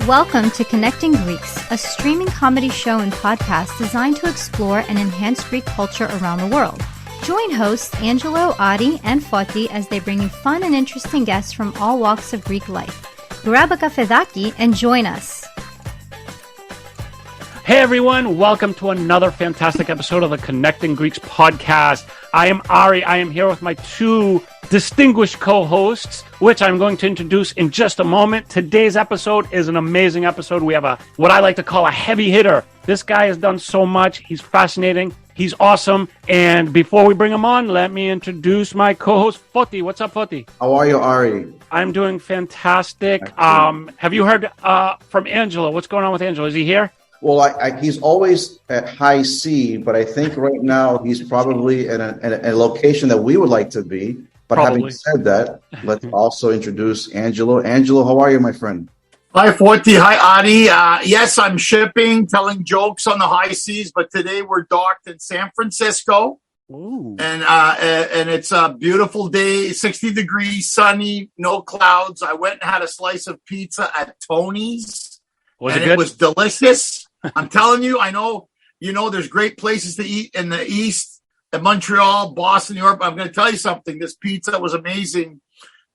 Welcome to Connecting Greeks, a streaming comedy show and podcast designed to explore and enhance Greek culture around the world. Join hosts Angelo, Adi, and Foti as they bring you fun and interesting guests from all walks of Greek life. Grab a kafedaki and join us. Hey everyone, welcome to another fantastic episode of the Connecting Greeks podcast. I am Ari. I am here with my two distinguished co-hosts, which I'm going to introduce in just a moment. Today's episode is an amazing episode. We have what I like to call a heavy hitter. This guy has done so much. He's fascinating. He's awesome. And before we bring him on, let me introduce my co-host, Foti. What's up, Foti? How are you, Ari? I'm doing fantastic. Have you heard from Angelo? What's going on with Angelo? Is he here? Well, he's always at high C, but I think right now he's probably in a location that we would like to be. But Probably. Having said that, let's also introduce Angelo. Angelo, how are you, my friend? Hi, Forty. Hi, Adi. Yes, I'm shipping, telling jokes on the high seas, but today we're docked in San Francisco. Ooh. And it's a beautiful day, 60 degrees, sunny, no clouds. I went and had a slice of pizza at Tony's. Was it and good? It was delicious. I'm telling you, I know, there's great places to eat in the East. In Montreal, Boston, New York. I'm going to tell you something. This pizza was amazing,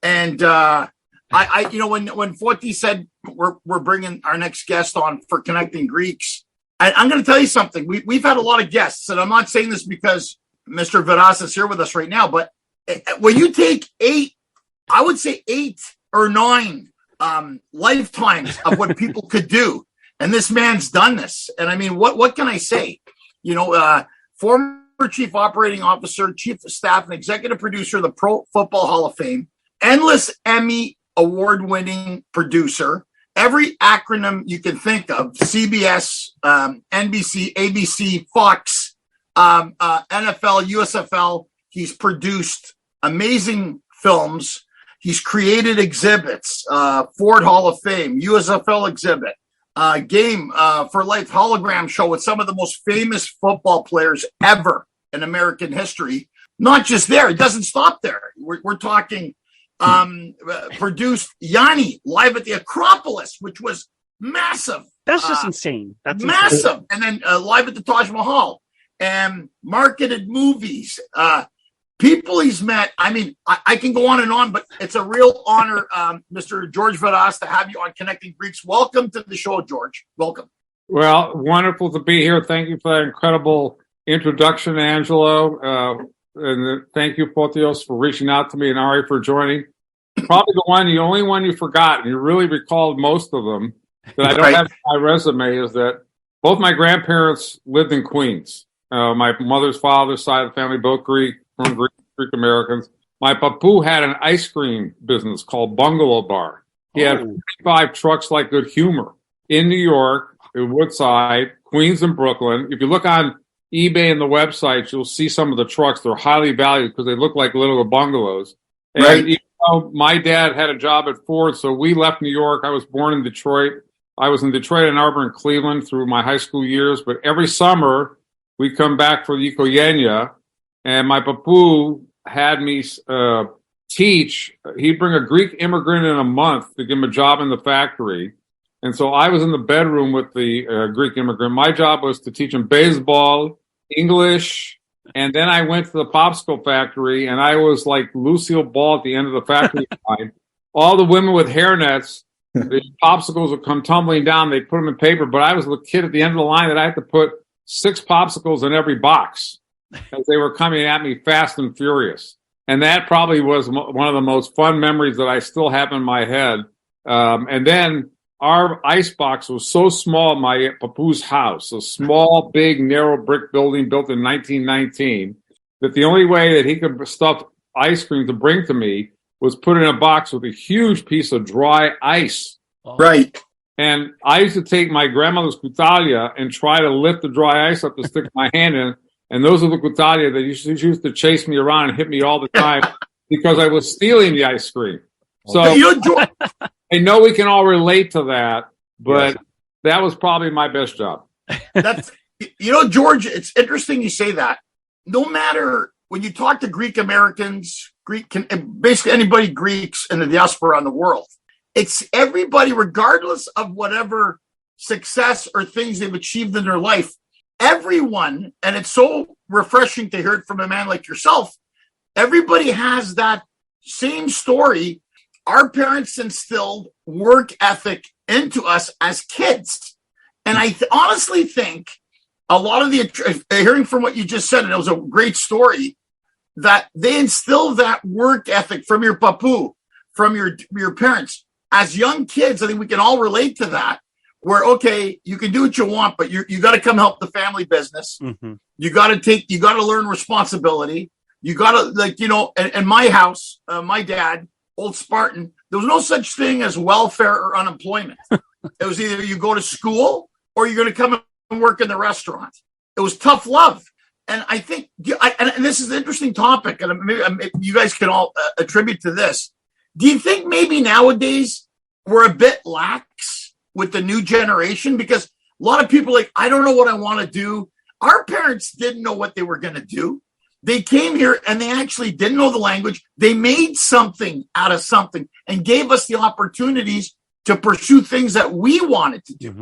and when Forty said we're bringing our next guest on for Connecting Greeks, I'm going to tell you something. We've had a lot of guests, and I'm not saying this because Mr. Veras is here with us right now, but when you take 8 or 9 lifetimes of what people could do, and this man's done this, and I mean, what can I say? Former Chief Operating Officer, Chief of Staff, and Executive Producer of the Pro Football Hall of Fame, endless Emmy award-winning producer, every acronym you can think of, CBS, NBC, ABC, Fox, NFL, USFL. He's produced amazing films. He's created exhibits, Ford Hall of Fame, USFL exhibit, Game for Life hologram show with some of the most famous football players ever in American history. Not just there. It doesn't stop there. We're talking produced Yanni live at the Acropolis, which was massive. That's just insane. That's massive. Insane. And then live at the Taj Mahal and marketed movies. People he's met. I mean, I can go on and on, but it's a real honor, Mr. George Veras, to have you on Connecting Greeks. Welcome to the show, George. Welcome. Well, wonderful to be here. Thank you for that incredible introduction, Angelo. And thank you, Fotios, for reaching out to me, and Ari for joining. Probably the only one you forgot, and you really recalled most of them, that I don't have on my resume, is that both my grandparents lived in Queens. My mother's father's side of the family, both Greek Americans. My papu had an ice cream business called Bungalow Bar. He had 5 trucks like Good Humor in New York, in Woodside, Queens, and Brooklyn. If you look on eBay and the websites, you'll see some of the trucks. They're highly valued because they look like little bungalows. And even though my dad had a job at Ford, so we left New York. I was born in Detroit. I was in Detroit, Ann Arbor, and Cleveland through my high school years. But every summer, we'd come back for the Ikoyenia, and my papu had me teach. He'd bring a Greek immigrant in a month to give him a job in the factory. And so I was in the bedroom with the Greek immigrant. My job was to teach him baseball, English, and then I went to the popsicle factory, and I was like Lucille Ball at the end of the factory line. All the women with hairnets, the popsicles would come tumbling down. They'd put them in paper, but I was the kid at the end of the line that I had to put 6 popsicles in every box as they were coming at me fast and furious. And that probably was one of the most fun memories that I still have in my head. And then our icebox was so small, my papu's house, a small, big, narrow brick building built in 1919, that the only way that he could stuff ice cream to bring to me was put in a box with a huge piece of dry ice. Right. And I used to take my grandmother's kutalia and try to lift the dry ice up to stick my hand in. And those are the kutalia that used to chase me around and hit me all the time because I was stealing the ice cream. So I know we can all relate to that, but that was probably my best job. George, it's interesting you say that. No matter when you talk to Greek Americans, basically anybody Greeks in the diaspora around the world, it's everybody, regardless of whatever success or things they've achieved in their life, everyone, and it's so refreshing to hear it from a man like yourself, everybody has that same story. Our parents instilled work ethic into us as kids. And I honestly think a lot of the, hearing from what you just said, and it was a great story, that they instill that work ethic from your papu, from your parents. As young kids, I think we can all relate to that, where, okay, you can do what you want, but you got to come help the family business. Mm-hmm. You got to learn responsibility. You got to, like, you know, in my house, my dad, old Spartan, there was no such thing as welfare or unemployment. It was either you go to school or you're going to come and work in the restaurant. It was tough love. And I think, and this is an interesting topic, and maybe you guys can all attribute to this. Do you think maybe nowadays we're a bit lax with the new generation? Because a lot of people are like, I don't know what I want to do. Our parents didn't know what they were going to do. They came here and they actually didn't know the language. They made something out of something and gave us the opportunities to pursue things that we wanted to do.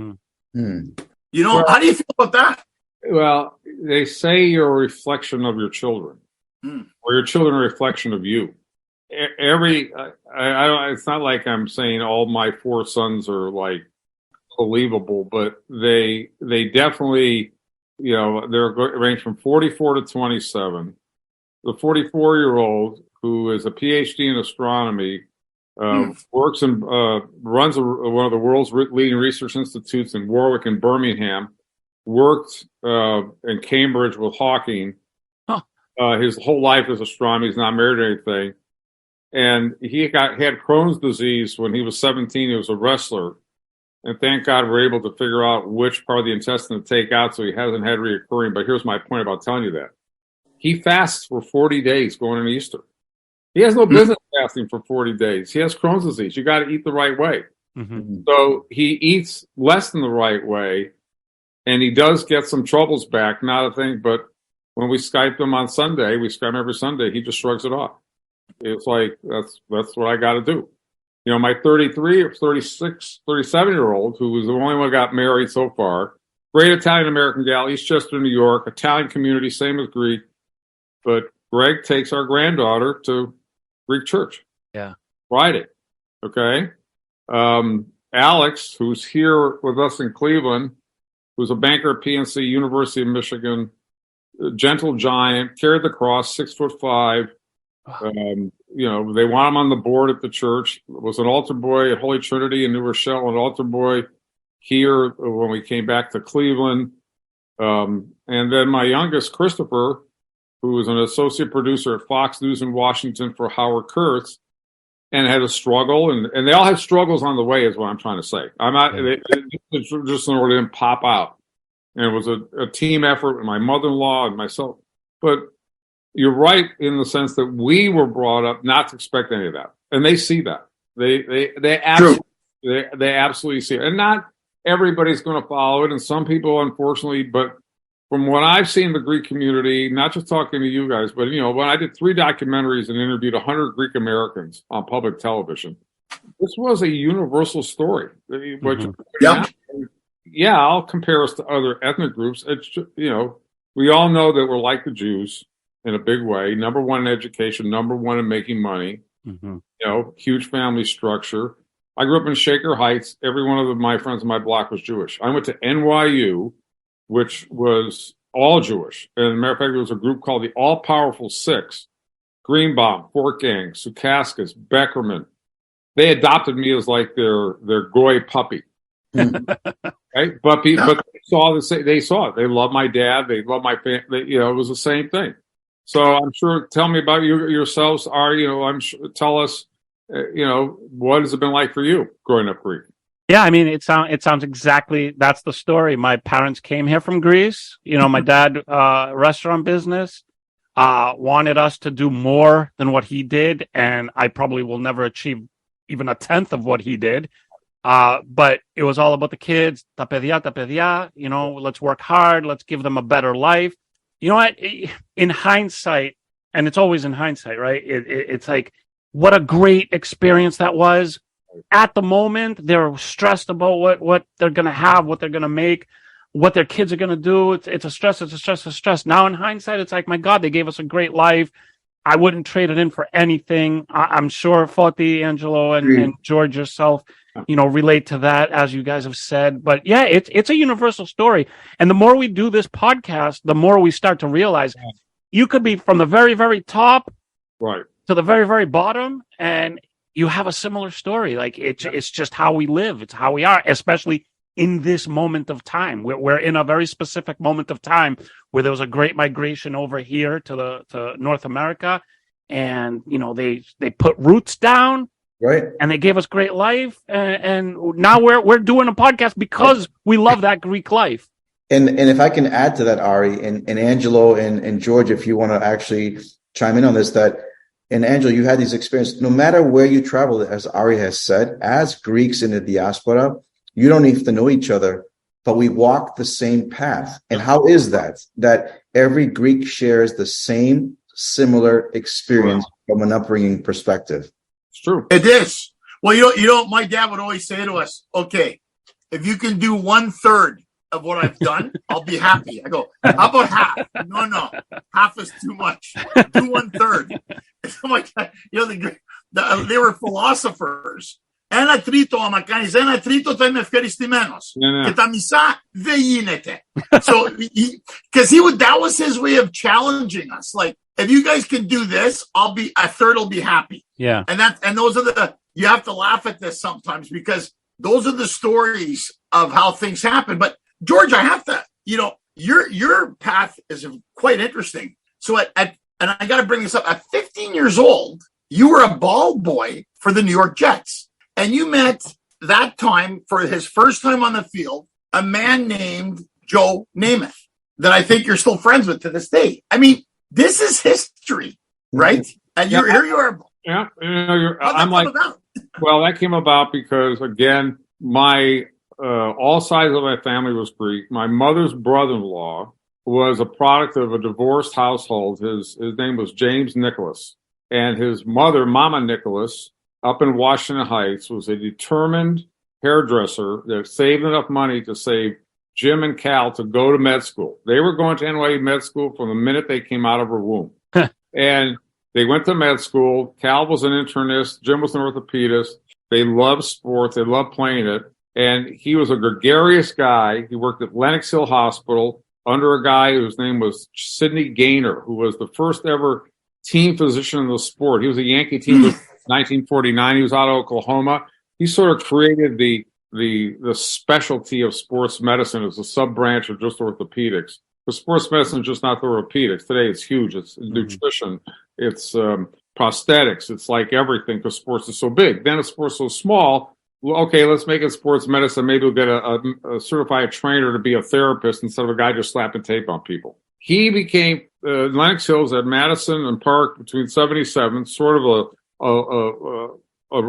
Mm-hmm. You know, how do you feel about that? Well, they say you're a reflection of your children, or your children are a reflection of you. It's not like I'm saying all my 4 sons are like believable, but they definitely, you know, they're range from 44 to 27. The 44-year-old, who is a PhD in astronomy, works and runs one of the world's leading research institutes in Warwick and Birmingham, worked in Cambridge with Hawking. His whole life is astronomy. He's not married or anything. And he had Crohn's disease when he was 17. He was a wrestler. And thank God we're able to figure out which part of the intestine to take out, so he hasn't had reoccurring. But here's my point about telling you that. He fasts for 40 days going into Easter. He has no business fasting for 40 days. He has Crohn's disease. You got to eat the right way. Mm-hmm. So he eats less than the right way, and he does get some troubles back, not a thing. But when we Skype him on Sunday, we Skype him every Sunday, he just shrugs it off. It's like, that's what I got to do. You know, my 33 or 36, 37-year-old, who was the only one who got married so far, great Italian-American gal, Eastchester, New York, Italian community, same as Greek. But Greg takes our granddaughter to Greek church. Yeah. Friday. Okay. Alex, who's here with us in Cleveland, who's a banker at PNC, University of Michigan, gentle giant, carried the cross, 6'5". You know, they want him on the board at the church. Was an altar boy at Holy Trinity in New Rochelle, an altar boy here when we came back to Cleveland. And then my youngest, Christopher, who was an associate producer at Fox News in Washington for Howard Kurtz, and had a struggle. And they all have struggles on the way, is what I'm trying to say. I'm not, just in order to pop out. And it was a team effort with my mother-in-law and myself. But you're right in the sense that we were brought up not to expect any of that, and they see that. They absolutely see it, and not everybody's going to follow it, and some people, unfortunately. But from what I've seen in the Greek community, not just talking to you guys, but you know, when I did 3 documentaries and interviewed 100 Greek Americans on public television, this was a universal story. Yeah, I'll compare us to other ethnic groups. It's just, you know, we all know that we're like the Jews in a big way. Number 1 in education, number 1 in making money. Mm-hmm. You know, huge family structure. I grew up in Shaker Heights. Every one of my friends in my block was Jewish. I went to NYU, which was all Jewish. And as a matter of fact, there was a group called the All Powerful Six: Greenbaum, Fortgang, Sukaskis, Beckerman. They adopted me as like their goy puppy. Right? But they saw it. They loved my dad. They loved my family. You know, it was the same thing. So I'm sure. Tell me about yourselves. Tell us. You know, what has it been like for you growing up Greek? Yeah, I mean, it sounds exactly, that's the story. My parents came here from Greece. You know, my dad, restaurant business, wanted us to do more than what he did, and I probably will never achieve even a tenth of what he did. But it was all about the kids. Ta pedia, you know, let's work hard. Let's give them a better life. You know what? In hindsight, and it's always in hindsight, right? It's like, what a great experience that was. at the moment, they're stressed about what they're going to have, what they're going to make, what their kids are going to do. It's a stress. It's a stress. It's a stress. Now, in hindsight, it's like, my God, they gave us a great life. I wouldn't trade it in for anything. I'm sure Foti, Angelo, and George yourself, relate to that, as you guys have said. But yeah, it's a universal story. And the more we do this podcast, the more we start to realize you could be from the very, very top right to the very, very bottom, and you have a similar story. Like it's just how we live. It's how we are, especially in this moment of time. We're in a very specific moment of time where there was a great migration over here to North America, and they put roots down, right? And they gave us great life, and now we're doing a podcast because we love that Greek life. And if I can add to that, Ari and Angelo and George, if you want to actually chime in on this, and Angelo, you had these experiences. No matter where you travel, as Ari has said, as Greeks in the diaspora, you don't need to know each other, but we walk the same path. And how is that? That every Greek shares the same similar experience from an upbringing perspective. It's true. It is. Well, my dad would always say to us, okay, if you can do 1/3 of what I've done, I'll be happy. I go, how about half? No, half is too much. Do 1/3. I'm like, they were philosophers. Ένα τρίτο, άμα κάνεις ένα τρίτο, θα είμαι ευχαριστημένος. Και τα μισά δεν γίνεται. So, that was his way of challenging us. Like, if you guys can do this, a third will be happy. Yeah. And those are you have to laugh at this sometimes, because those are the stories of how things happen. But George, I have to, your path is quite interesting. So and I got to bring this up, at 15 years old, you were a ball boy for the New York Jets. And you met that time, for his first time on the field, a man named Joe Namath that I think you're still friends with to this day. I mean, this is history, right? And here you are. Yeah, I'm like, well, that came about because, again, my all sides of my family was Greek. My mother's brother-in-law was a product of a divorced household. His name was James Nicholas, and his mother, Mama Nicholas, up in Washington Heights, was a determined hairdresser that saved enough money to save Jim and Cal to go to med school. They were going to NYU med school from the minute they came out of her womb. And they went to med school. Cal was an internist. Jim was an orthopedist. They loved sports. They loved playing it. And he was a gregarious guy. He worked at Lenox Hill Hospital under a guy whose name was Sidney Gaynor, who was the first ever team physician in the sport. He was a Yankee team in 1949. He was out of Oklahoma. He sort of created the specialty of sports medicine as a sub-branch of just orthopedics. But sports medicine is just not orthopedics. Today it's huge. It's nutrition. It's prosthetics. It's like everything, because sports is so big. Then if sports so small, well, okay, let's make it sports medicine. Maybe we'll get a certified trainer to be a therapist instead of a guy just slapping tape on people. He became Lenox Hills at Madison and Park between 77, sort of a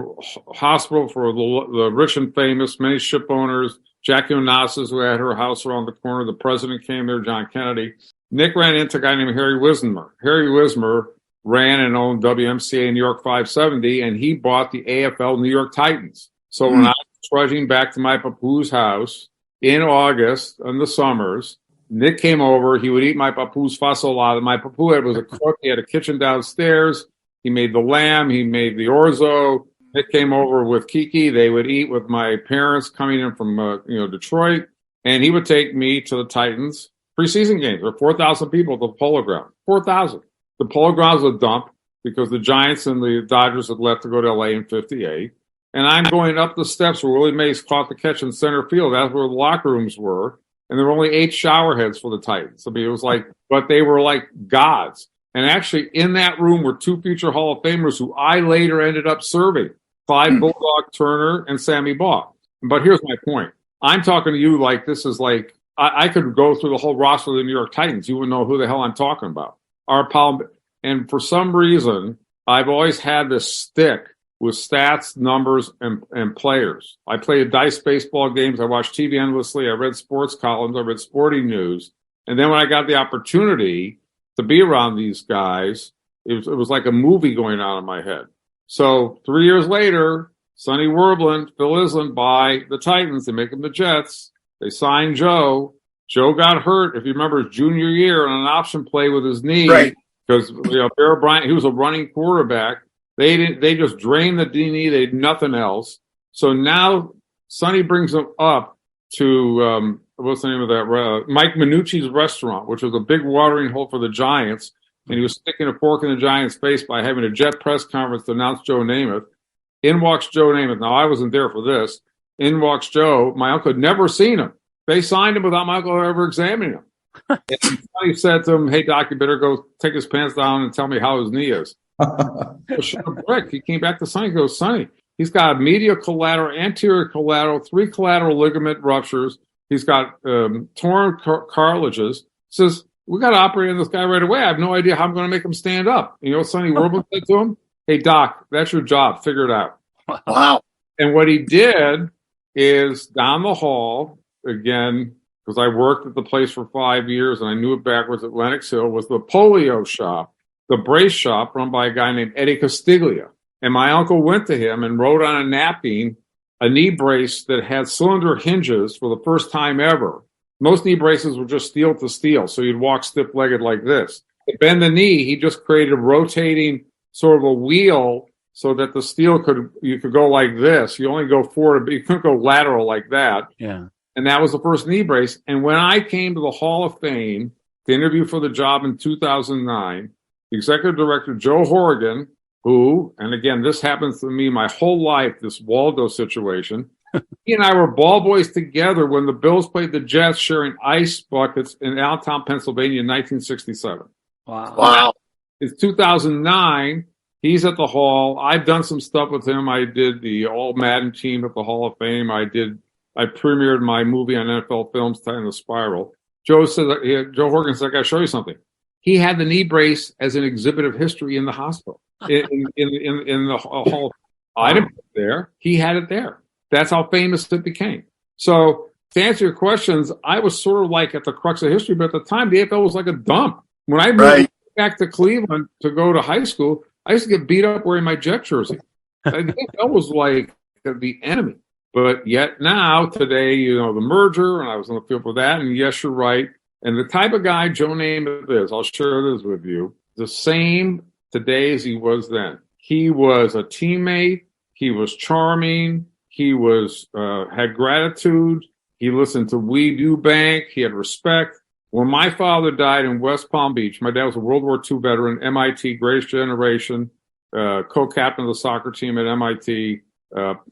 hospital for the rich and famous, many ship owners. Jackie Onassis, who had her house around the corner. The president came there, John Kennedy. Nick ran into a guy named Harry Wismer. Harry Wismer ran and owned WMCA New York 570, and he bought the AFL New York Titans. So when I was trudging back to my papu's house in August in the summers, Nick came over. He would eat my papu's fasolada. My papu was a cook. He had a kitchen downstairs. He made the lamb. He made the orzo. Nick came over with Kiki. They would eat with my parents coming in from Detroit, and he would take me to the Titans preseason games. There were 4,000 people at the Polo Ground. 4,000. The Polo Ground was a dump because the Giants and the Dodgers had left to go to LA in '58. And I'm going up the steps where Willie Mays caught the catch in center field. That's where the locker rooms were. And there were only 8 shower heads for the Titans. I mean, it was like, but they were like gods. And actually in that room were 2 future Hall of Famers who I later ended up serving, Clyde Bulldog Turner and Sammy Baugh. But here's my point. I'm talking to you like this is like, I could go through the whole roster of the New York Titans. You wouldn't know who the hell I'm talking about. And for some reason, I've always had this stick with stats, numbers, and players. I played dice baseball games. I watched TV endlessly. I read sports columns. I read sporting news. And then when I got the opportunity to be around these guys, it was like a movie going on in my head. So 3 years later, Sonny Werblin, Phil Island buy the Titans. They make him the Jets. They sign Joe. Joe got hurt, if you remember, his junior year on an option play with his knee. Right. Because Bear Bryant, he was a running quarterback. They just drained the knee. They did nothing else. So now Sonny brings him up to what's the name of that? Mike Minucci's restaurant, which was a big watering hole for the Giants. And he was sticking a fork in the Giants' face by having a Jet press conference to announce Joe Namath. In walks Joe Namath. Now, I wasn't there for this. In walks Joe. My uncle had never seen him. They signed him without my uncle ever examining him. And he said to him, "Hey, Doc, you better go take his pants down and tell me how his knee is." Shut a brick. He came back to Sonny. He goes, "Sonny, he's got medial collateral, anterior collateral, 3 collateral ligament ruptures. He's got torn cartilages." He says, "We got to operate on this guy right away. I have no idea how I'm going to make him stand up." You know what Sonny Werblin said to him? "Hey, Doc, that's your job. Figure it out." Wow. And what he did is down the hall, again, because I worked at the place for 5 years and I knew it backwards at Lenox Hill, was the polio shop, the brace shop run by a guy named Eddie Castiglia. And my uncle went to him and wrote on a napkin a knee brace that had cylinder hinges for the first time ever. Most knee braces were just steel to steel, so you'd walk stiff-legged like this. To bend the knee, he just created a rotating sort of a wheel so that the steel you could go like this. You only go forward, but you couldn't go lateral like that. Yeah. And that was the first knee brace. And when I came to the Hall of Fame to interview for the job in 2009, the executive director, Joe Horrigan, who, and again, this happens to me my whole life, this Waldo situation, he and I were ball boys together when the Bills played the Jets, sharing ice buckets in Allentown, Pennsylvania in 1967. Wow. It's 2009. He's at the Hall. I've done some stuff with him. I did the All Madden team at the Hall of Fame. I premiered my movie on NFL Films, Titan the Spiral. Joe Horgan said, "I got to show you something." He had the knee brace as an exhibit of history in the hospital, in the Hall. I didn't put it there. He had it there. That's how famous it became. So to answer your questions, I was sort of like at the crux of history, but at the time, the AFL was like a dump. When I moved back to Cleveland to go to high school, I used to get beat up wearing my Jet jersey. The AFL was like the enemy. But yet now, today, the merger, and I was on the field for that, and yes, you're right. And the type of guy Joe Namath is, I'll share this with you, the same today as he was then. He was a teammate. He was charming. He was had gratitude. He listened to We Do Bank. He had respect. When my father died in West Palm Beach, my dad was a World War II veteran, MIT, greatest generation, co-captain of the soccer team at MIT,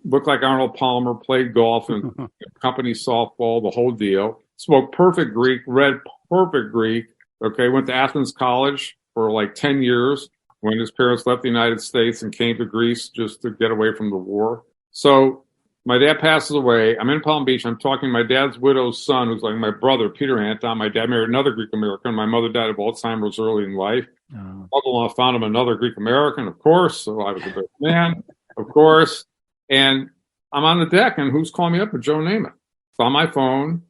looked like Arnold Palmer, played golf and company softball, the whole deal. Spoke perfect Greek, read perfect Greek. Okay, went to Athens College for like 10 years when his parents left the United States and came to Greece just to get away from the war. So my dad passes away. I'm in Palm Beach. I'm talking to my dad's widow's son, who's like my brother, Peter Anton. My dad married another Greek American. My mother died of Alzheimer's early in life. Mother-in-law found him another Greek American, of course. So I was a big man, of course. And I'm on the deck, and who's calling me up? Joe Namath. It's on my phone.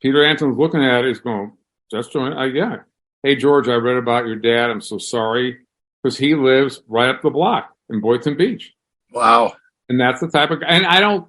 Peter Anton's looking at it. He's going, "That's Joe Namath?" Yeah. "Hey, George, I read about your dad. I'm so sorry." Because he lives right up the block in Boynton Beach. Wow. And that's the type of guy. And I don't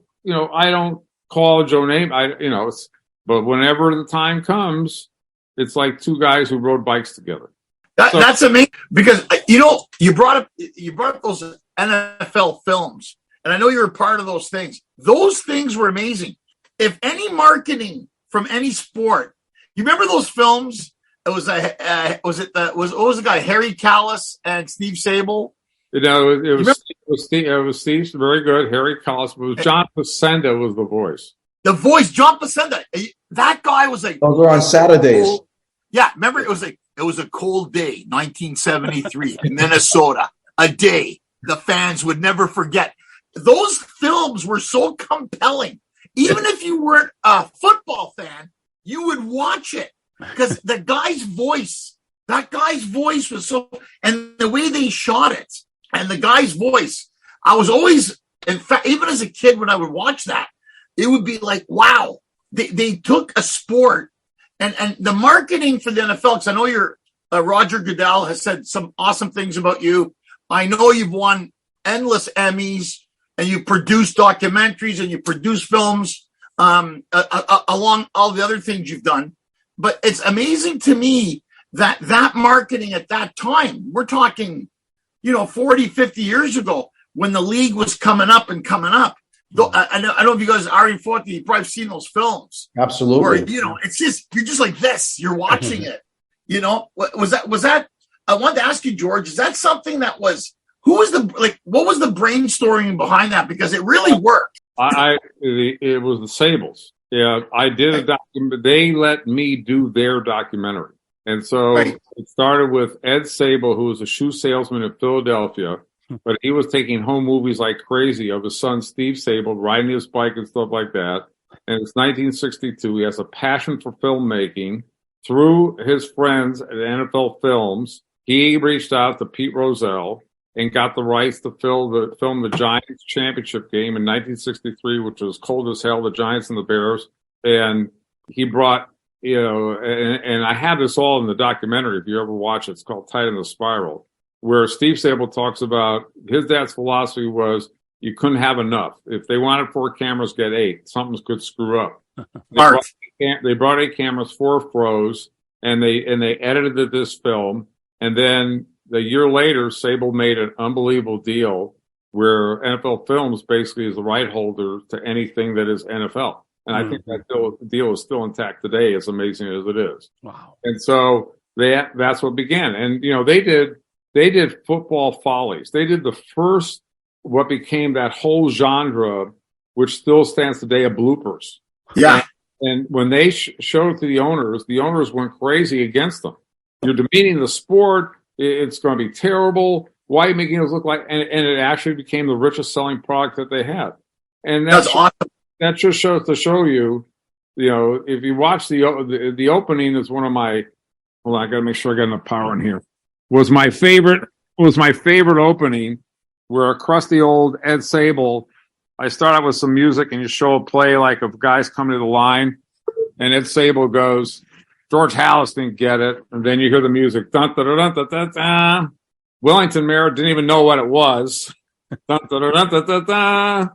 call Joe Namath. But whenever the time comes, it's like two guys who rode bikes together. That's amazing because you brought up those NFL films, and I know you're a part of those things. Those things were amazing. If any marketing from any sport, you remember those films? It was the guy Harry Callis and Steve Sable. It was Steve. Very good. Harry Callis. It was John Facenda was the voice. The voice, John Facenda. That guy was like. Those were on Saturdays. Yeah, remember it was a cold day, 1973 in Minnesota. A day the fans would never forget. Those films were so compelling. Even if you weren't a football fan, you would watch it because that guy's voice was so, and the way they shot it and the guy's voice, I was always, in fact, even as a kid, when I would watch that, it would be like, wow, they took a sport and the marketing for the NFL. Cause I know Roger Goodell has said some awesome things about you. I know you've won endless Emmys. and you produce documentaries and you produce films along all the other things you've done. But it's amazing to me that marketing at that time, we're talking, 40, 50 years ago, when the league was coming up. I don't know if you guys are in 40, you've probably seen those films. Absolutely. Where, it's just, you're just like this, you're watching it. Was that, I wanted to ask you, George, is that something that was, what was the brainstorming behind that? Because it really worked. It was the Sables. Yeah, I did a document. They let me do their documentary. And so It started with Ed Sable, who was a shoe salesman in Philadelphia, but he was taking home movies like crazy of his son, Steve Sable, riding his bike and stuff like that. And it's 1962. He has a passion for filmmaking. Through his friends at NFL Films, he reached out to Pete Rozelle and got the rights to film the Giants championship game in 1963, which was cold as hell, the Giants and the Bears. And he brought, and I have this all in the documentary, if you ever watch it. It's called Tight in the Spiral, where Steve Sable talks about his dad's philosophy was you couldn't have enough. If they wanted 4 cameras, get 8. Something could screw up. They brought 8 cameras, 4 pros, and they edited this film. And then a year later, Sable made an unbelievable deal where NFL Films basically is the right holder to anything that is NFL. And I think that deal is still intact today, as amazing as it is. Wow. And so that's what began. And, they did Football Follies. They did the first, what became that whole genre, which still stands today, of bloopers. Yeah. And when they showed it to the owners went crazy against them. You're demeaning the sport. It's going to be terrible. Why are you making us look like? And it actually became the richest selling product that they had. And that's awesome. That just shows to show you, if you watch the opening is one of my. Hold on, I got to make sure I got enough power in here. Was my favorite opening, where a crusty old Ed Sable. I start out with some music and you show a play like of guys coming to the line, and Ed Sable goes, George Halas didn't get it, and then you hear the music. Dun, dun, dun, dun, dun, dun. Wellington Merritt didn't even know what it was. Dun, dun, dun, dun, dun, dun, dun.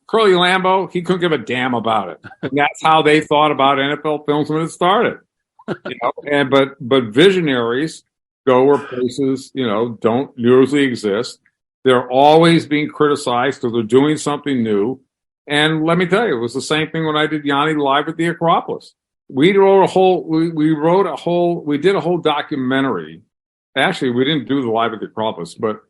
Curly Lambeau, he couldn't give a damn about it. And that's how they thought about NFL Films when it started. But visionaries go where places, don't usually exist. They're always being criticized because they're doing something new. And let me tell you, it was the same thing when I did Yanni live at the Acropolis. We did a whole documentary. Actually, we didn't do the live at the Acropolis, but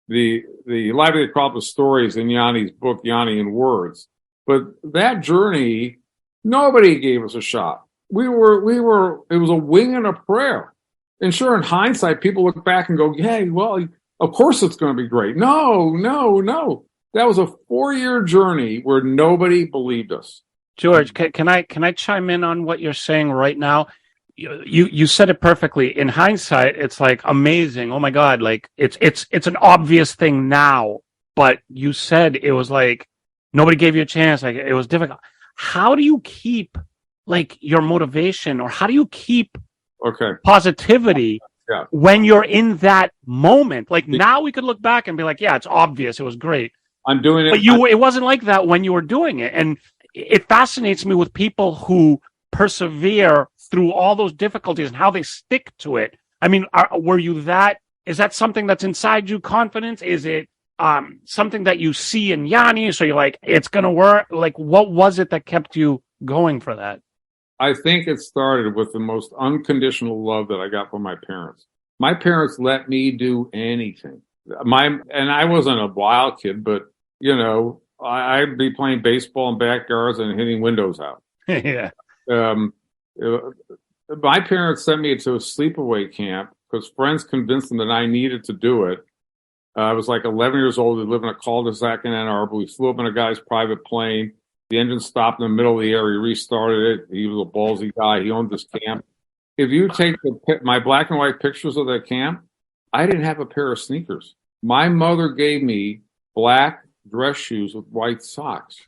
the live at the Acropolis stories in Yanni's book, Yanni in Words. But that journey, nobody gave us a shot. It was a wing and a prayer. And sure, in hindsight, people look back and go, hey, well, of course it's going to be great. No. That was a 4-year journey where nobody believed us. George, can I chime in on what you're saying right now? You said it perfectly. In hindsight, it's like amazing. Oh my God, like it's an obvious thing now, but you said it was like nobody gave you a chance. Like it was difficult. How do you keep like your motivation, or how do you keep positivity when you're in that moment? Like now we could look back and be like, yeah, it's obvious. It was great. I'm doing it. But it wasn't like that when you were doing it. And it fascinates me with people who persevere through all those difficulties and how they stick to it. I mean, is that something that's inside you, confidence? Is it something that you see in Yanni? So you're like, it's going to work. Like, what was it that kept you going for that? I think it started with the most unconditional love that I got from my parents. My parents let me do anything. And I wasn't a wild kid, but I'd be playing baseball in backyards and hitting windows out. Yeah. My parents sent me to a sleepaway camp because friends convinced them that I needed to do it. I was like 11 years old. We lived in a cul-de-sac in Ann Arbor. We flew up in a guy's private plane. The engine stopped in the middle of the air. He restarted it. He was a ballsy guy. He owned this camp. If you take my black and white pictures of that camp, I didn't have a pair of sneakers. My mother gave me black dress shoes with white socks.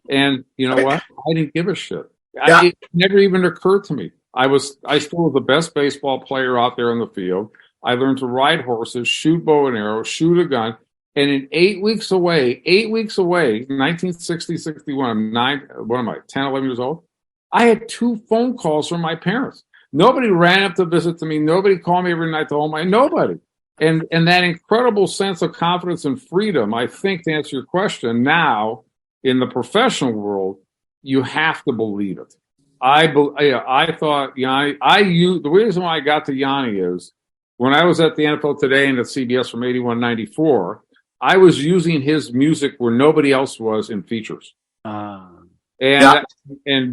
And you know what? I didn't give a shit. Yeah. It never even occurred to me. I still was the best baseball player out there in the field. I learned to ride horses, shoot bow and arrow, shoot a gun. And in 8 weeks away, 1960, 61, I'm 10, 11 years old. I had 2 phone calls from my parents. Nobody ran up to visit to me. Nobody called me every night to home. Nobody. And that incredible sense of confidence and freedom, I think, to answer your question, now in the professional world, you have to believe it. I thought Yanni, the reason why I got to Yanni is when I was at the NFL Today and at CBS from 81, 94, I was using his music where nobody else was in features. And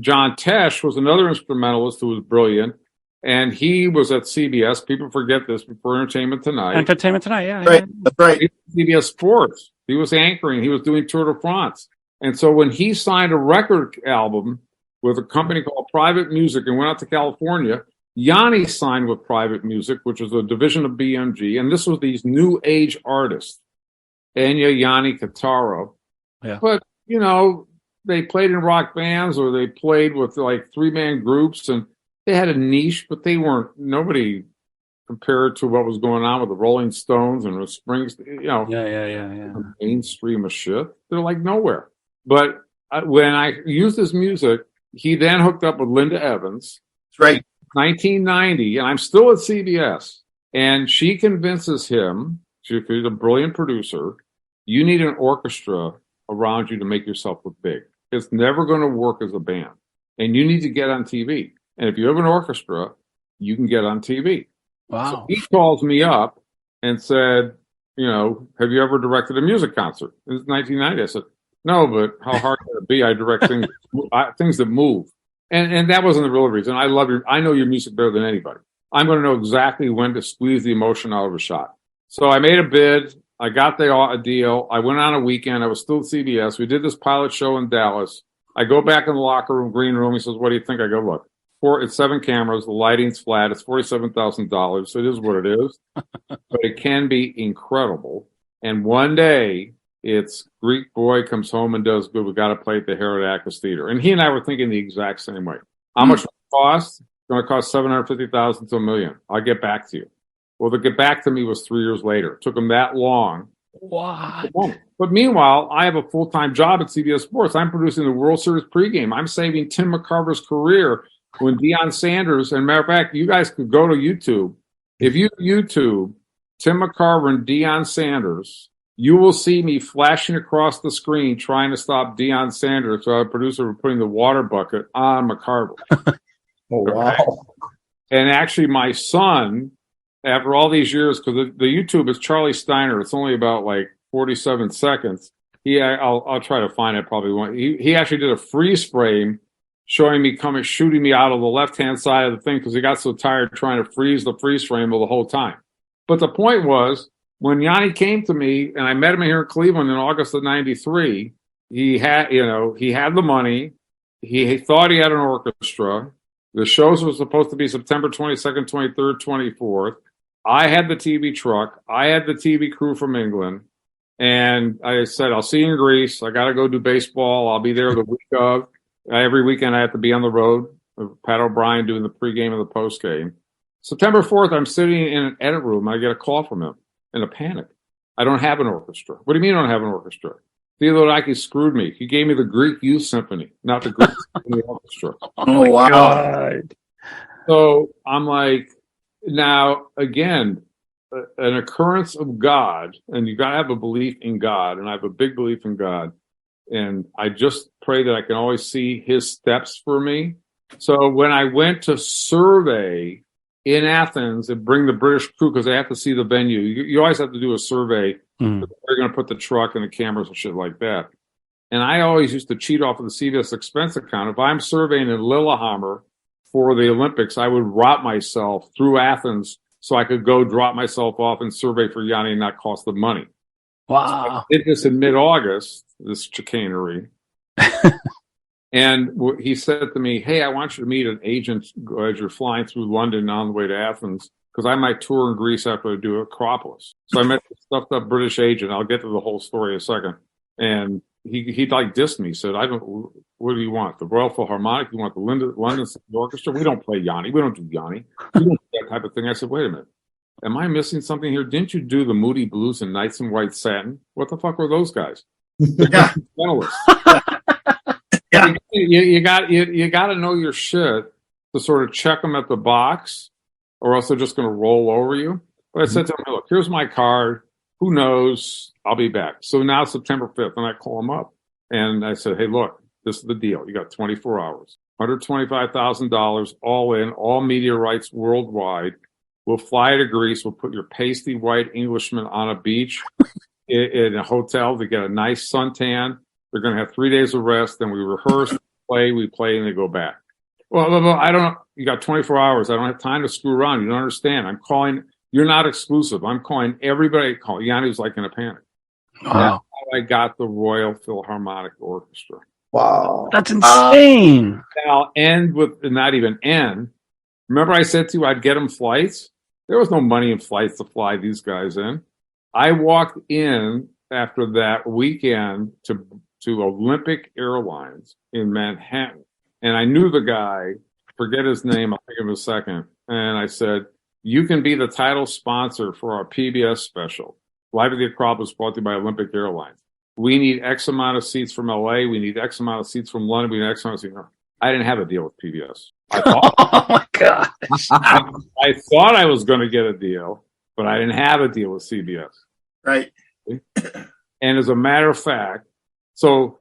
John Tesh was another instrumentalist who was brilliant. And he was at CBS. People forget this before Entertainment Tonight. Entertainment Tonight, yeah. Right, that's right. CBS Sports. He was anchoring. He was doing Tour de France. And so when he signed a record album with a company called Private Music and went out to California, Yanni signed with Private Music, which was a division of BMG. And this was these new age artists, Enya, Yanni, Kataro. Yeah. But, they played in rock bands or they played with like 3-man groups, and they had a niche, but they weren't, nobody compared to what was going on with the Rolling Stones and the Springs, mainstream of shit. They're like nowhere. But when I used his music, he then hooked up with Linda Evans. That's right. 1990, and I'm still at CBS. And she convinces him, she's a brilliant producer, you need an orchestra around you to make yourself look big. It's never going to work as a band. And you need to get on TV. And if you have an orchestra, you can get on TV. Wow. So he calls me up and said, have you ever directed a music concert? It was 1990. I said, no, but how hard can it be? I direct things that move. And that wasn't the real reason. I know your music better than anybody. I'm going to know exactly when to squeeze the emotion out of a shot. So I made a bid. I got a deal. I went on a weekend. I was still at CBS. We did this pilot show in Dallas. I go back in the locker room, green room. He says, what do you think? I go, look, it's 7 cameras. The lighting's flat. It's $47,000. So it is what it is. But it can be incredible. And one day, it's Greek boy comes home and does good. We got to play at the Herodakis Theater. And he and I were thinking the exact same way. How much will it cost? It's going to cost $750,000 to $1 million. I'll get back to you. Well, to get back to me was 3 years later. It took him that long. What? But meanwhile, I have a full-time job at CBS Sports. I'm producing the World Series pregame. I'm saving Tim McCarver's career when Deion Sanders, and matter of fact, you guys could go to YouTube. If you YouTube Tim McCarver and Deion Sanders, you will see me flashing across the screen trying to stop Deion Sanders. So our producer was putting the water bucket on McCarver. Oh, wow. And actually, my son, after all these years, because the YouTube is Charlie Steiner, it's only about like 47 seconds. I'll try to find it. Probably won't. He actually did a freeze frame showing me shooting me out of the left-hand side of the thing because he got so tired trying to freeze the freeze frame the whole time. But the point was, when Yanni came to me and I met him here in Cleveland in August of '93, he had the money. He thought he had an orchestra. The shows were supposed to be September 22nd, 23rd, 24th. I had the TV truck. I had the TV crew from England. And I said, I'll see you in Greece. I got to go do baseball. I'll be there the week of. Every weekend I have to be on the road with Pat O'Brien doing the pregame and the postgame. September 4th, I'm sitting in an edit room. I get a call from him in a panic. I don't have an orchestra. What do you mean I don't have an orchestra? Theodorakis screwed me. He gave me the Greek Youth Symphony, not the Greek Symphony Orchestra. Oh, wow. God. So I'm like, now, again, an occurrence of God, and you got to have a belief in God, and I have a big belief in God. And I just pray that I can always see his steps for me. So when I went to survey in Athens and bring the British crew, because they have to see the venue, you always have to do a survey. They're going to put the truck and the cameras and shit like that. And I always used to cheat off of the CVS expense account. If I'm surveying in Lillehammer for the Olympics, I would route myself through Athens so I could go drop myself off and survey for Yanni and not cost them money. Wow. So I did this in mid-August, this chicanery. And he said to me, hey, I want you to meet an agent as you're flying through London on the way to Athens, because I might tour in Greece after I do Acropolis. So I met this stuffed up British agent. I'll get to the whole story in a second. And he like dissed me. He said, what do you want? The Royal Philharmonic? You want the London Symphony Orchestra? We don't play Yanni. We don't do Yanni. We don't do that type of thing. I said, wait a minute. am I missing something here? Didn't you do the Moody Blues and Nights in White Satin? What the fuck were those guys? Yeah. Yeah. You got to know your shit to sort of check them at the box, or else they're just going to roll over you. But I said to him, look, here's my card. Who knows? I'll be back. So now September 5th, and I call him up. And I said, hey, look, this is the deal. You got 24 hours, $125,000 all in, all media rights worldwide. We'll fly to Greece. We'll put your pasty white Englishman on a beach in a hotel to get a nice suntan. They're going to have 3 days of rest. Then we rehearse, we play, and they go back. Well, I don't know. You got 24 hours. I don't have time to screw around. You don't understand. I'm calling. You're not exclusive. I'm calling everybody. Yanni was like in a panic. Wow. That's how I got the Royal Philharmonic Orchestra. Wow. That's insane. I'll end with, not even end. Remember I said to you I'd get them flights? There was no money in flights to fly these guys in. I walked in after that weekend to Olympic Airlines in Manhattan. And I knew the guy, forget his name, I'll think of him in a second. And I said, you can be the title sponsor for our PBS special. Live at the Acropolis, brought to you by Olympic Airlines. We need X amount of seats from LA. We need X amount of seats from London. We need X amount of seats. I didn't have a deal with PBS. Oh my gosh. I thought I was going to get a deal, but I didn't have a deal with CBS. Right. And as a matter of fact, so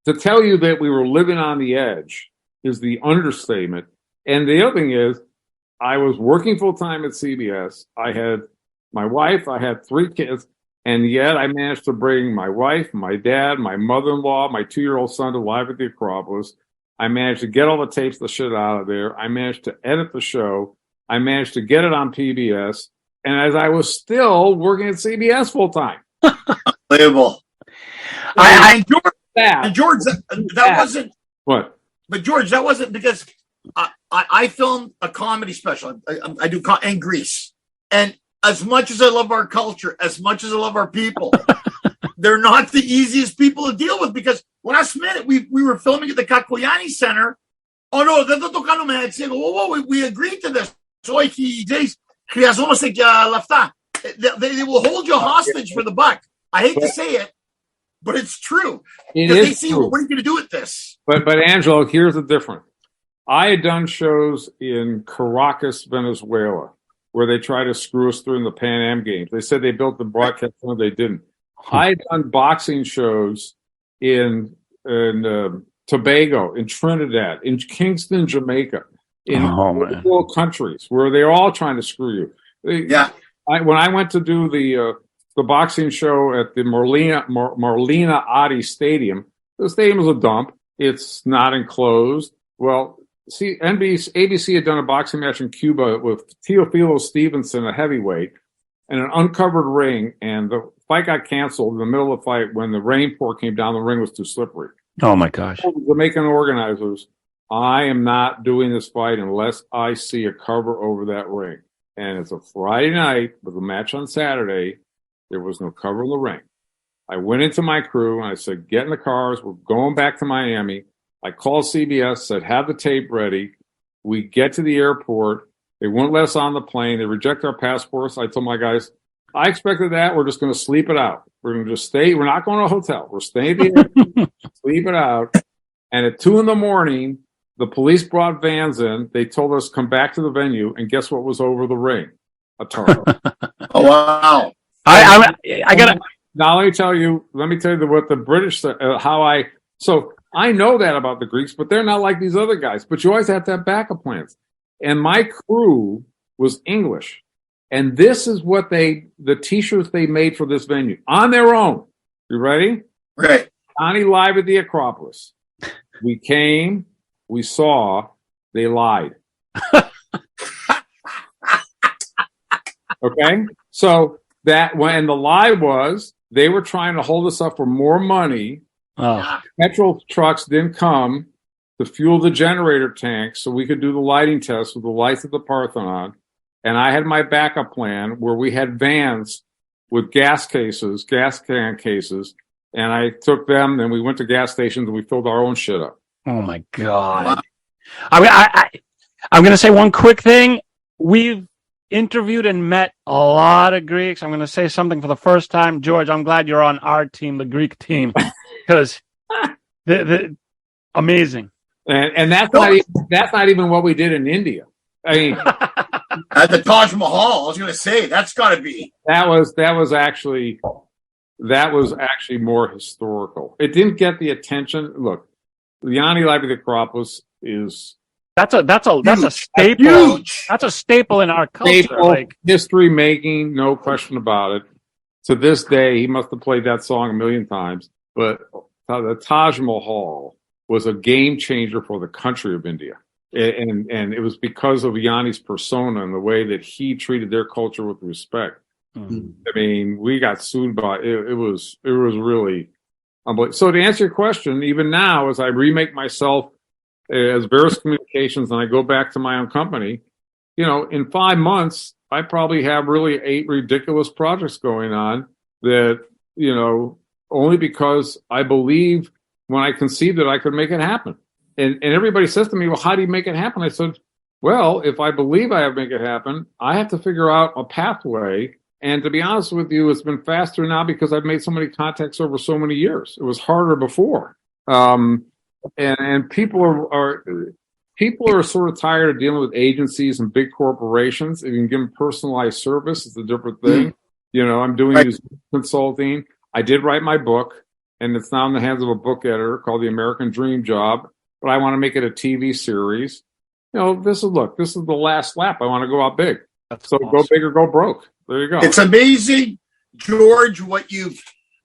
to tell you that we were living on the edge is the understatement. And the other thing is, I was working full time at CBS. I had my wife, I had 3 kids, and yet I managed to bring my wife, my dad, my mother-in-law, my 2-year-old son to Live at the Acropolis. I managed to get all the tapes, the shit out of there. I managed to edit the show. I managed to get it on PBS. And as I was still working at CBS full time. Unbelievable. And George, that wasn't what? But George, that wasn't because I filmed a comedy special. I do in Greece, and as much as I love our culture, as much as I love our people, they're not the easiest people to deal with because last minute we were filming at the Kakoyani Center. Oh no, we agreed to this. So they will hold you hostage for the buck. I hate to say it, but it's true. They see, well, what are you going to do with this? But Angelo, here's the difference. I had done shows in Caracas, Venezuela, where they tried to screw us through in the Pan Am Games. They said they built the broadcast center, they didn't. I had done boxing shows in Tobago, in Trinidad, in Kingston, Jamaica, in multiple countries where they're all trying to screw you. Yeah. When I went to do the boxing show at the Marlena Adi Stadium, the stadium was a dump. It's not enclosed. Well, see, ABC had done a boxing match in Cuba with Teofilo Stevenson, a heavyweight, and an uncovered ring, and the fight got canceled in the middle of the fight when the rain pour came down. The ring was too slippery. Oh, my gosh. The Jamaican organizers, I am not doing this fight unless I see a cover over that ring. And it's a Friday night with a match on Saturday. There was no cover in the ring. I went into my crew and I said, get in the cars. We're going back to Miami. I called CBS, said, have the tape ready. We get to the airport. They won't let us on the plane. They reject our passports. I told my guys, I expected that. We're just going to sleep it out. We're going to just stay. We're not going to a hotel. We're staying there, sleep it out. And at 2 a.m, the police brought vans in. They told us come back to the venue. And guess what was over the ring? A tarp. Oh, wow. I got to. Now, let me tell you what the British said, so I know that about the Greeks, but they're not like these other guys. But you always have to have backup plans. And my crew was English. And this is what the T-shirts they made for this venue on their own. You ready? Right. Johnny Live at the Acropolis. We came, we saw, they lied. Okay? So that when the lie was, they were trying to hold us up for more money. Oh. Petrol trucks didn't come to fuel the generator tank so we could do the lighting test with the lights at the Parthenon. And I had my backup plan where we had vans with gas can cases, and I took them and we went to gas stations and we filled our own shit up. Oh my God. I'm going to say one quick thing. interviewed and met a lot of Greeks. I'm going to say something for the first time. George, I'm glad you're on our team, the Greek team, because the amazing. And that's not even what we did in India. I mean, at the Taj Mahal, I was going to say that's got to be. That was actually more historical. It didn't get the attention. Look, the Yanni Live at the Acropolis is that's a staple. Huge. That's a staple in our culture. Like history making, no question about it. To this day, he must have played that song a million times. But the Taj Mahal was a game changer for the country of India. And it was because of Yanni's persona and the way that he treated their culture with respect. Mm-hmm. I mean, we got sued by it. It was really unbelievable. So to answer your question, even now, as I remake myself as Veras Commuications and I go back to my own company, in 5 months, I probably have really 8 ridiculous projects going on that, only because I believe when I conceived it, I could make it happen. And everybody says to me, well, how do you make it happen? I said, well, if I believe I have to make it happen, I have to figure out a pathway. And to be honest with you, it's been faster now because I've made so many contacts over so many years. It was harder before. And people are sort of tired of dealing with agencies and big corporations. If you can give them personalized service, it's a different thing. I'm doing consulting. I did write my book, and it's now in the hands of a book editor called The American Dream Job. But I want to make it a TV series. This is the last lap. I want to go out big. That's so awesome. Go big or go broke. There you go. It's amazing, George, what you've.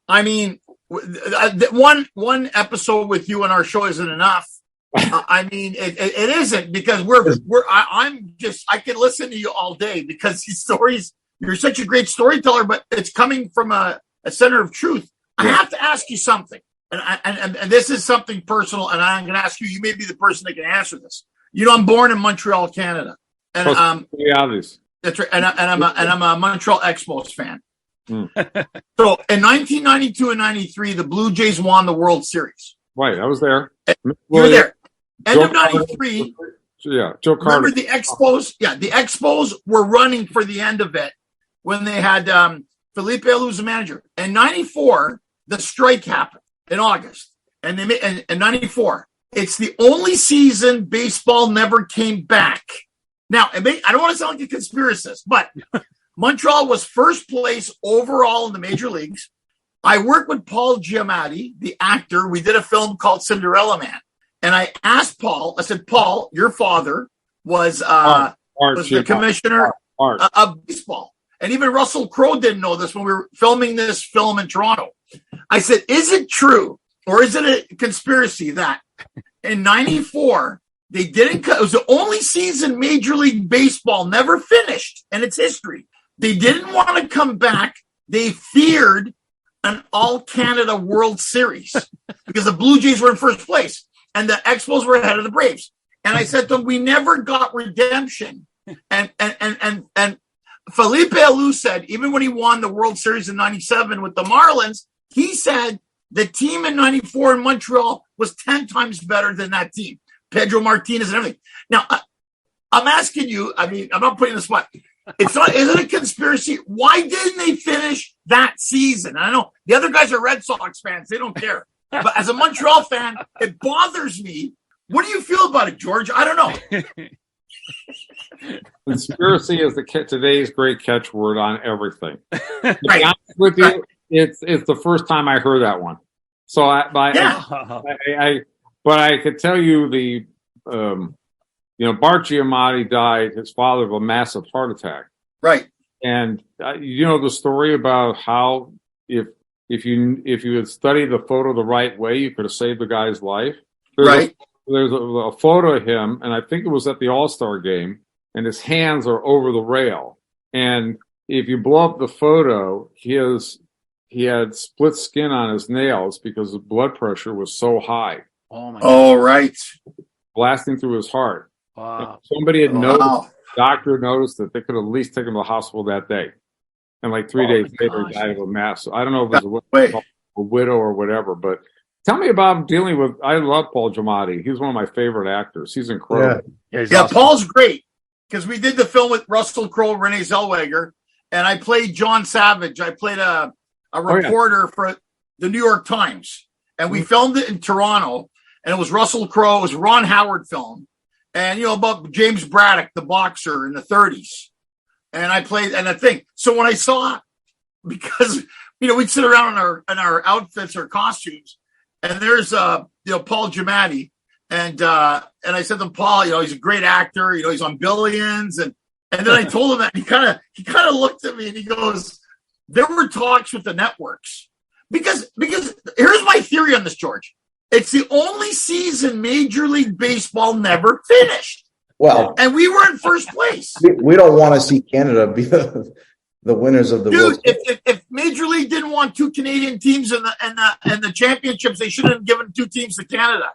I mean, one episode with you on our show isn't enough. I mean, it isn't because I could listen to you all day because these stories. You're such a great storyteller, but it's coming from a center of truth. I have to ask you something. And this is something personal, and I'm going to ask you. You may be the person that can answer this. I'm born in Montreal, Canada, and that's right. And I'm a Montreal Expos fan. Mm. So in 1992 and 93, the Blue Jays won the World Series. Right, I was there. You were there. End of '93. Yeah, Joe Carter. Remember the Expos? Yeah, the Expos were running for the end of it when they had Felipe Alou as the manager. In '94, the strike happened in August, and they made in '94. It's the only season baseball never came back. Now, I don't want to sound like a conspiracist, but Montreal was first place overall in the major leagues. I worked with Paul Giamatti, the actor. We did a film called Cinderella Man, and I asked Paul. I said, "Paul, your father was the commissioner of baseball." And even Russell Crowe didn't know this when we were filming this film in Toronto. I said, is it true or is it a conspiracy that in '94, they didn't, it was the only season Major League Baseball never finished in its history. They didn't want to come back. They feared an all-Canada World Series because the Blue Jays were in first place and the Expos were ahead of the Braves. And I said to them, we never got redemption. And Felipe Alou said, even when he won the World Series in '97 with the Marlins, he said the team in '94 in Montreal was 10 times better than that team. Pedro Martinez and everything. Now, I'm asking you, I'm not putting you on the spot. Is it a conspiracy? Why didn't they finish that season? I know the other guys are Red Sox fans. They don't care. But as a Montreal fan, it bothers me. What do you feel about it, George? I don't know. Conspiracy is today's great catchword on everything. To be Right. honest with you, it's the first time I heard that one. So but I could tell you Bart Giamatti died, his father, of a massive heart attack. Right. And the story about how if you had studied the photo the right way, you could have saved the guy's life. There's a photo of him, and I think it was at the All-Star game, and his hands are over the rail. And if you blow up the photo, he had split skin on his nails because the blood pressure was so high. Oh my! Oh, right. Blasting through his heart. Wow. Somebody had noticed, doctor noticed that they could at least take him to the hospital that day. And like 3 days later, he died of a mass. I don't know if it was a widow or whatever, but tell me about dealing with. I love Paul Giamatti. He's one of my favorite actors. He's incredible. Yeah, awesome. Paul's great. because we did the film with Russell Crowe, Renee Zellweger, and I played John Savage. I played a reporter for the New York Times, and we filmed it in Toronto. And it was Russell Crowe. It was a Ron Howard film, and about James Braddock, the boxer in the 30s. And I played, and I think so when I saw, because we'd sit around in our outfits or costumes, and there's Paul Giamatti, and I said to Paul, he's a great actor, he's on Billions, and then I told him that, and he kind of looked at me and he goes, there were talks with the networks because here's my theory on this, George. It's the only season Major League Baseball never finished. Well, and we were in first place. We don't want to see Canada be the winners of the World Cup. If Major League didn't want 2 Canadian teams in the championships, they shouldn't have given 2 teams to Canada.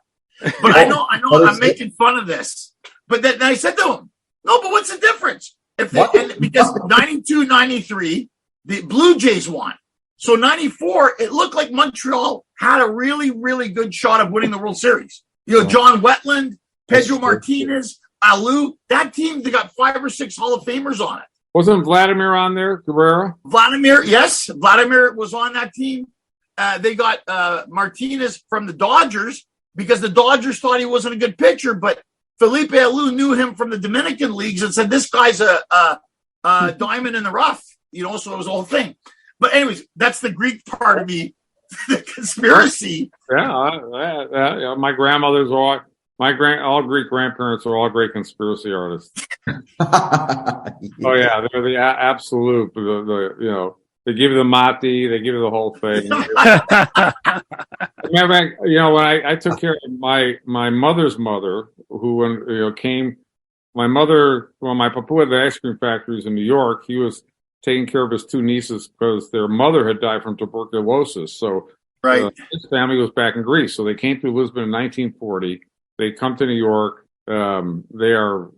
But I know I'm making fun of this. But then I said to him, no, but what's the difference? Because 92, 93, the Blue Jays won. So 94, it looked like Montreal had a really, really good shot of winning the World Series. John Wetland, Pedro Martinez, Alou, that team, they got 5 or 6 Hall of Famers on it. Wasn't Vladimir on there, Guerrero? Vladimir was on that team. They got Martinez from the Dodgers because the Dodgers thought he wasn't a good pitcher, but Felipe Alou knew him from the Dominican leagues and said, this guy's a diamond in the rough, so it was the whole thing. But anyways, that's the Greek part of me, the conspiracy. Yeah, my grandmother's all Greek grandparents are all great conspiracy artists. Oh yeah, they're the absolute. They give you the mati, they give you the whole thing. Remember, when I took care of my mother's mother, who came, my mother, my papa had the ice cream factories in New York. He was taking care of his 2 nieces because their mother had died from tuberculosis. So his family was back in Greece. So they came to Lisbon in 1940. They come to New York. They are,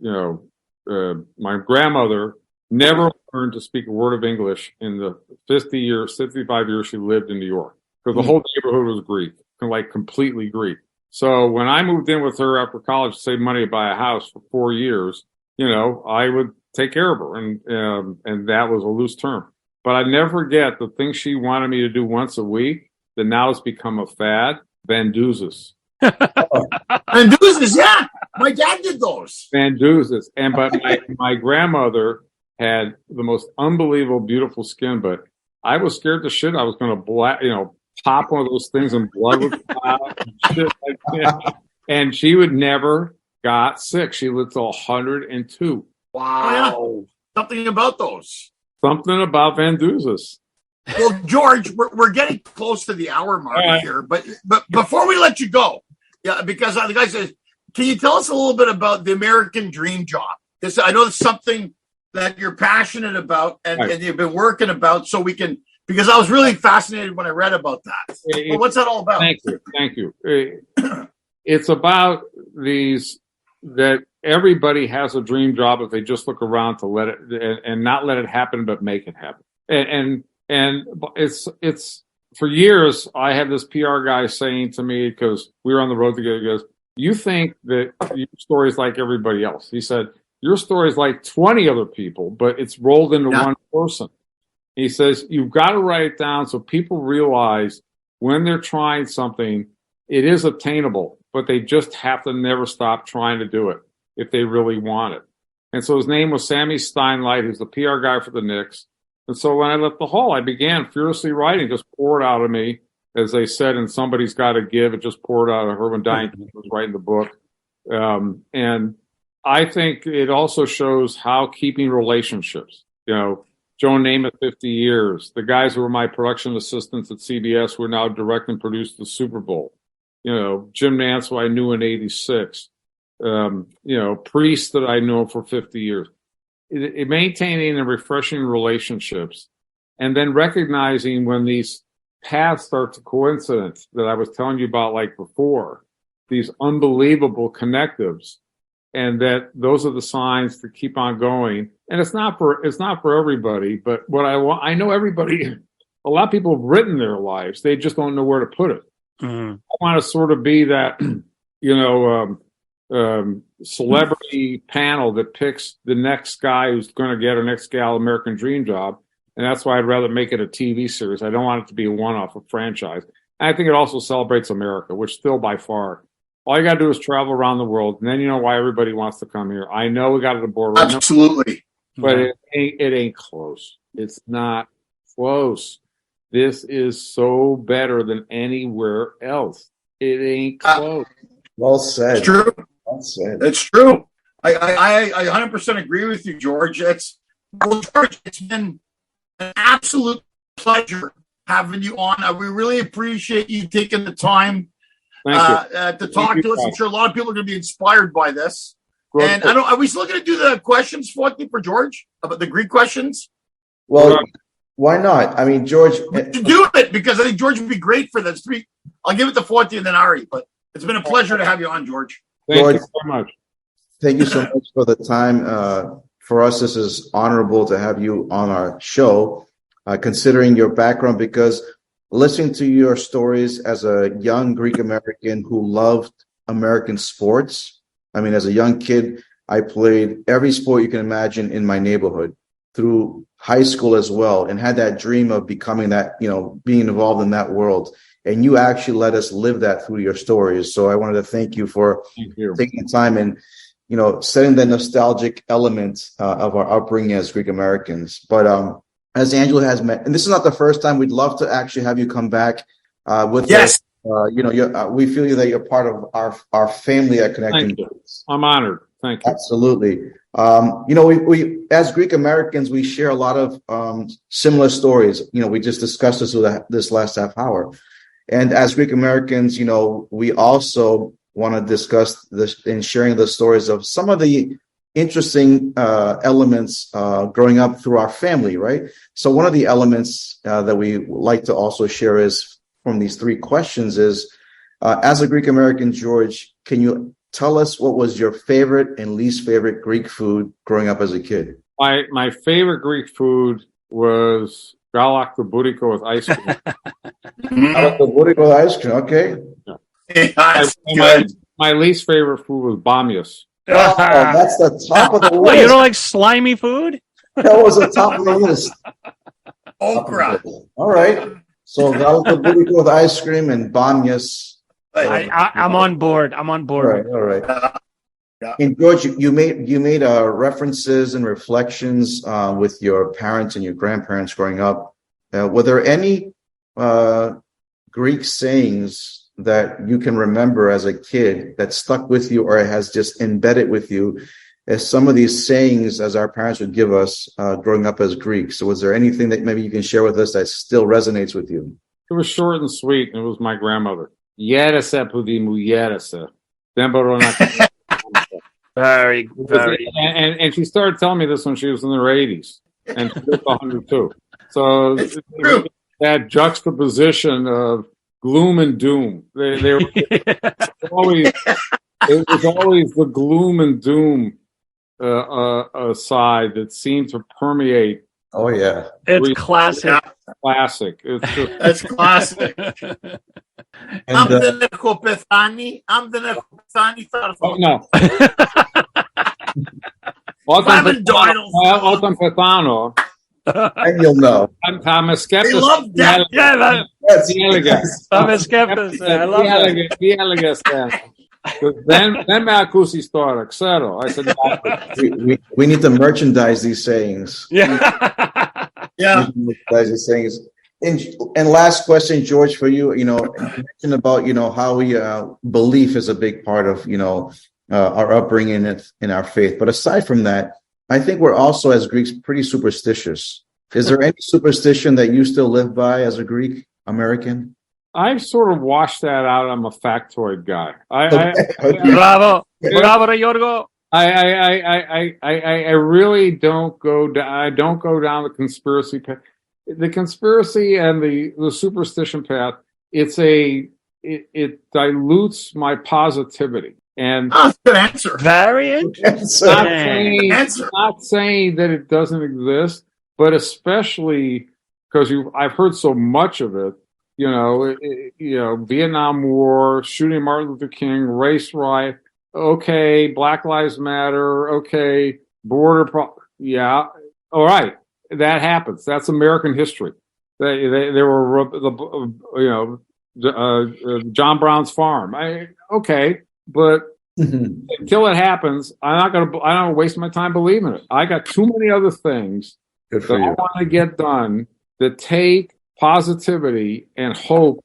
my grandmother never learned to speak a word of English in the 55 years she lived in New York. Because the whole neighborhood was Greek, like completely Greek. So when I moved in with her after college to save money to buy a house for 4 years, I would take care of her, and that was a loose term. But I never forget the thing she wanted me to do once a week that now has become a fad: Vanduzas. Vanduzas, yeah. My dad did those. Vanduzas. But my grandmother had the most unbelievable, beautiful skin, but I was scared to shit I was going to pop one of those things and blood would come out and shit like that. And she would never got sick. She lived till 102. Wow. Oh, yeah. Something about those. Something about Vanduzas. Well, George, we're getting close to the hour mark here, but before we let you go, because the guy says, can you tell us a little bit about the American dream job? I know it's something that you're passionate about and you've been working about, so we can, because I was really fascinated when I read about that. Well, what's that all about? Thank you. It's about that everybody has a dream job if they just look around to let it and not let it happen, but make it happen. And it's for years I had this PR guy saying to me, because we were on the road together, he goes, you think that your story is like everybody else. He said, your story is like 20 other people, but it's rolled into one person. He says, you've got to write it down so people realize when they're trying something, it is attainable, but they just have to never stop trying to do it if they really want it. And so his name was Sammy Steinlight, who's the PR guy for the Knicks. And so when I left the Hall, I began furiously writing, just poured out of me, as they said, and somebody's got to give. It just poured out of her when Diane was writing the book. And I think it also shows how keeping relationships, Joe Namath, 50 years, the guys who were my production assistants at CBS who are now direct and produced the Super Bowl, Jim Nance, who I knew in 86, Priest that I know for 50 years. Maintaining and refreshing relationships, and then recognizing when these paths start to coincidence that I was telling you about like before, these unbelievable connectives, and that those are the signs to keep on going. And it's not for everybody, but what I know everybody, a lot of people have written their lives, they just don't know where to put it. I want to sort of be that, celebrity panel that picks the next guy who's going to get or next gal American Dream job. And that's why I'd rather make it a TV series. I don't want it to be a one-off, a franchise. And I think it also celebrates America, which still by far, all you got to do is travel around the world. And then you know why everybody wants to come here. I know we got it at the border. Absolutely. But it ain't close. It's not close. This is so better than anywhere else. It ain't close. Well said. It's true. Well said. It's true. I 100% agree with you, George. George, it's been an absolute pleasure having you on. We really appreciate you taking the time to talk to us. I'm sure a lot of people are going to be inspired by this. And are we still going to do the questions for George about the Greek questions? Well, why not? I mean, George, do it because I think George would be great for this. I'll give it to Forty and then Ari. But it's been a pleasure to have you on, George. Thank you so much. Thank you so much for the time. For us, this is honorable to have you on our show, considering your background, because listening to your stories as a young Greek American who loved American sports. I mean, as a young kid, I played every sport you can imagine in my neighborhood through high school as well, and had that dream of becoming that, being involved in that world. And you actually let us live that through your stories. So I wanted to thank you for taking the time and, setting the nostalgic element of our upbringing as Greek Americans. But as Angela has met, and this is not the first time, we'd love to actually have you come back with us. We feel that you're part of our family at Connecting Greeks. I'm honored. Thank you. Absolutely. We as Greek Americans, we share a lot of similar stories. We just discussed this last half hour. And as Greek Americans, we also want to discuss this in sharing the stories of some of the interesting elements growing up through our family, right? So one of the elements that we like to also share is from these three questions is, as a Greek American, George, can you tell us what was your favorite and least favorite Greek food growing up as a kid? My favorite Greek food was galaktobouriko with ice cream. Galaktobouriko with ice cream, okay. Yeah. My least favorite food was bamias. Oh, that's the top of the list. What, you don't like slimy food? That was the top of the list. Okra. All right. So galaktobouriko with ice cream and bamias. I'm on board. I'm on board. All right. And George, you made references and reflections with your parents and your grandparents growing up. Were there any Greek sayings that you can remember as a kid that stuck with you or has just embedded with you as some of these sayings as our parents would give us growing up as Greeks? So was there anything that maybe you can share with us that still resonates with you? It was short and sweet, and it was my grandmother. Yerese pudimu yerese. Very. And she started telling me this when she was in her 80s, and she was 102. So that juxtaposition of gloom and doom. It was always the gloom and doom side that seemed to permeate. Oh yeah, it's classic. Classic. That's classic. I'm the Nekopethani. Oh no. Όταν πεθάνω. And you'll know. Θα με σκέφτεσαι. They love that. Τι έλεγες. Θα με σκέφτεσαι. Τι έλεγες. Δεν με ακούσεις τώρα. Ξέρω. I said, we need to merchandise these sayings. Yeah. Merchandise these sayings. And last question, George, for you. You mentioned about how we belief is a big part of our upbringing in our faith. But aside from that, I think we're also as Greeks pretty superstitious. Is there any superstition that you still live by as a Greek American? I've sort of washed that out. I'm a factoid guy. Bravo, Yorgo. I really don't go down. I don't go down the conspiracy path. The conspiracy and the superstition path. It dilutes my positivity. And good answer. Very interesting. Not saying that it doesn't exist, but especially because I've heard so much of it. Vietnam War, shooting Martin Luther King, race riot. okay, Black Lives Matter, okay, yeah, all right, that happens. That's American history. They were, John Brown's farm. Okay, but until it happens, I don't want to waste my time believing it. I got too many other things Good that for I you. want to get done that take positivity and hope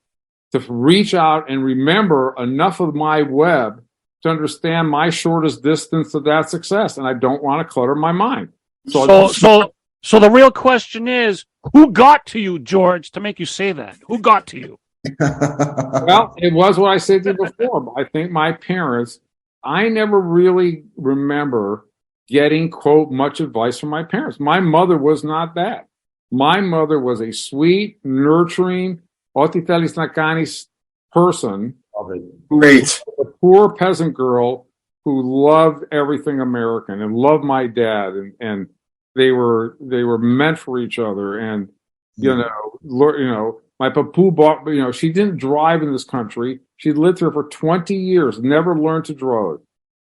to reach out and remember enough of my web to understand my shortest distance to that success. And I don't want to clutter my mind. So the real question is, who got to you, George, to make you say that? Who got to you? Well, it was what I said to you before. But I think my parents, I never really remember getting, quote, much advice from my parents. My mother was not that. My mother was a sweet, nurturing, otitelis nakanis person who was a poor peasant girl who loved everything American and loved my dad, and they were meant for each other. And you know, my papu bought. She didn't drive in this country. She lived here for 20 years, never learned to drive.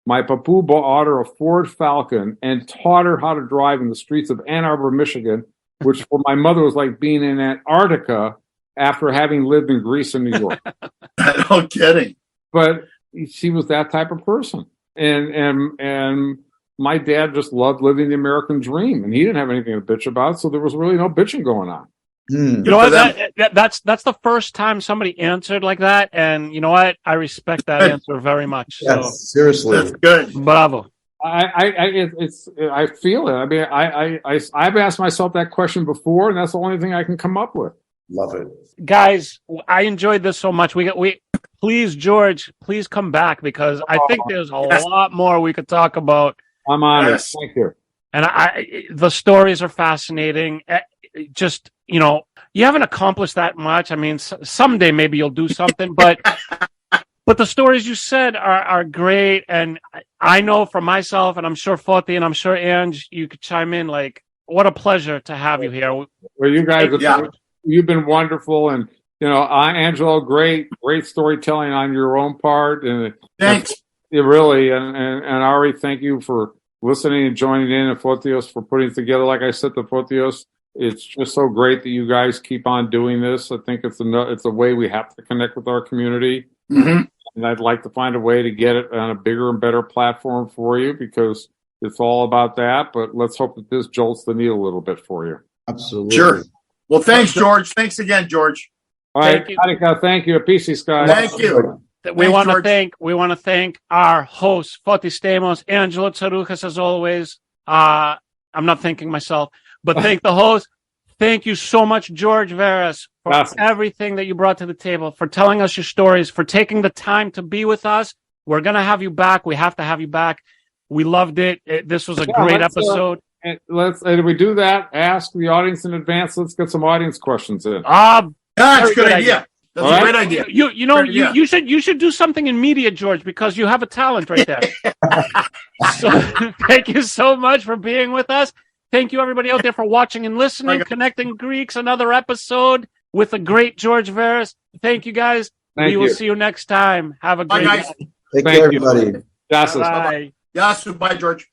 My papu bought her a Ford Falcon and taught her how to drive in the streets of Ann Arbor, Michigan, which for my mother was like being in Antarctica after having lived in Greece and New York. No kidding. But she was that type of person. And my dad just loved living the American dream, and he didn't have anything to bitch about, so there was really no bitching going on. You know what? That's the first time somebody answered like that, and you know what? I respect that answer very much. Yes, So seriously. That's good. bravo. I feel it. I mean, I've asked myself that question before, and that's the only thing I can come up with. Love it. Guys, I enjoyed this so much. Please, George, please come back, because I think there's a lot more we could talk about. I'm honored. Yes. Thank you. And the stories are fascinating. Just, you haven't accomplished that much. I mean, someday maybe you'll do something, but the stories you said are great. And I know for myself, and I'm sure Foti and I'm sure Ange, you could chime in, like, what a pleasure to have you here. Well, you guys, you've been wonderful. And, Angelo, great storytelling on your own part. And Thanks. It really, and Ari, thank you for listening and joining in, and Fotios for putting it together. Like I said to Fotios, it's just so great that you guys keep on doing this. I think it's a way we have to connect with our community. Mm-hmm. And I'd like to find a way to get it on a bigger and better platform for you, because it's all about that. But let's hope that this jolts the needle a little bit for you. Absolutely. Sure. Well, thanks, George. Thanks again, George. All right, Thank you. Hanukkah, thank you. Peace, guys. Thank you. We want to George. thank our hosts, Foti Stamos, Angelo Tsarouchas, as always. I'm not thanking myself, but thank the host. Thank you so much, George Veras, for everything that you brought to the table, for telling us your stories, for taking the time to be with us. We're going to have you back. We have to have you back. We loved it. This was a great episode. And we do that. Ask the audience in advance. Let's get some audience questions in. That's a good idea. That's a great idea. You should do something in media, George, because you have a talent right there. So thank you so much for being with us. Thank you, everybody out there, for watching and listening. Connecting Greeks, another episode with the great George Veras. Thank you, guys. We will see you next time. Have a great night. Take care, everybody. Yasu. Bye. Yasu. Bye, George.